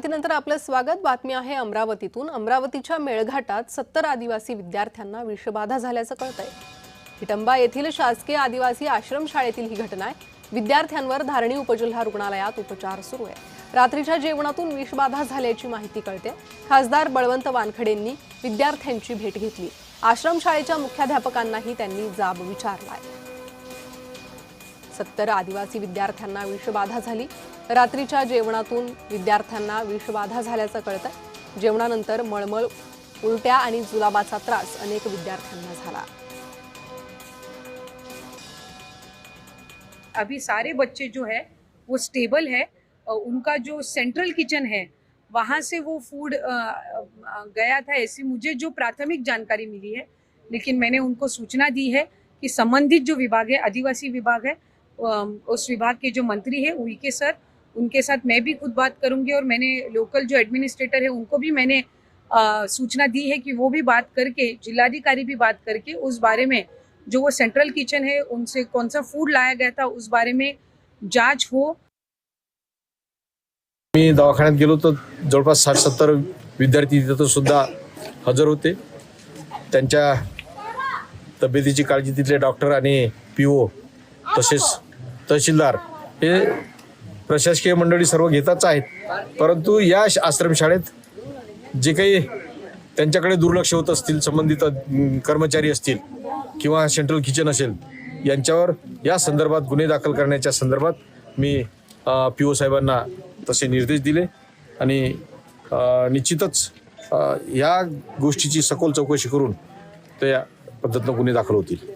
नंतर आपलं स्वागत। बातमी आहे अमरावतीतून। अमरावतीच्या मेळघाटात 70 आदिवासी विद्यार्थ्यांना विषबाधा झाल्याचं कळतंय। हिटंबा येथील शासकीय आदिवासी आश्रमशाळेतील ही घटना आहे। विद्यार्थ्यांवर धारणी उपजिल्हा रुग्णालयात उपचार सुरू आहे। रात्रीच्या जेवणातून विषबाधा झाल्याची माहिती कळते। खासदार बळवंत वानखेडेंनी विद्यार्थ्यांची भेट घेतली। आश्रमशाळेच्या मुख्याध्यापकांनाही त्यांनी जाब विचारलाय। 70 आदिवासी विद्यार्थ्यांना विषबाधा झाली। रात्रीच्या जेवणातून विद्यार्थ्यांना विषबाधा झाल्याचं कळतं। जेवणानंतर मळमळ, उलट्या आणि जुलाबाचा त्रास अनेक विद्यार्थ्यांना झाला। अभी सारे बच्चे जो है वो स्टेबल है। उनका जो सेंट्रल किचन है वहाँ से वो फूड गया था, ऐसी मुझे जो प्राथमिक जानकारी मिली है। लेकिन मैंने उनको सूचना दी है कि संबंधित जो विभाग है, आदिवासी विभाग है, उस विभाग के जो मंत्री है उनके सर, उनके साथ मैं भी खुद बात करूंगी। और मैंने लोकल जो एडमिनिस्ट्रेटर है उनको भी मैंने सूचना दी है कि वो भी बात करके, जिलाधिकारी भी बात करके उस बारे में जो वो सेंट्रल किचन है उनसे कौन सा फूड लाया गया था उस बारे में जांच हो। मी दवाखान्यात गेलो तर जवळपास 60-70 विद्यार्थी तिथं सुद्धा हजर होते। त्यांच्या तब्येतीची काळजी तिथले डॉक्टर आणि पीओ तसेच तहसीलदार हे प्रशासकीय मंडळी सर्व घेताच आहेत। परंतु या आश्रमशाळेत जे काही त्यांच्याकडे दुर्लक्ष होत असतील, संबंधित कर्मचारी असतील किंवा सेंट्रल किचन असेल, यांच्यावर या संदर्भात गुन्हे दाखल करण्याच्या संदर्भात मी पीओ साहेबांना तसे निर्देश दिले आणि निश्चितच या गोष्टीची सखोल चौकशी करून त्या पद्धतीने गुन्हे दाखल होतील।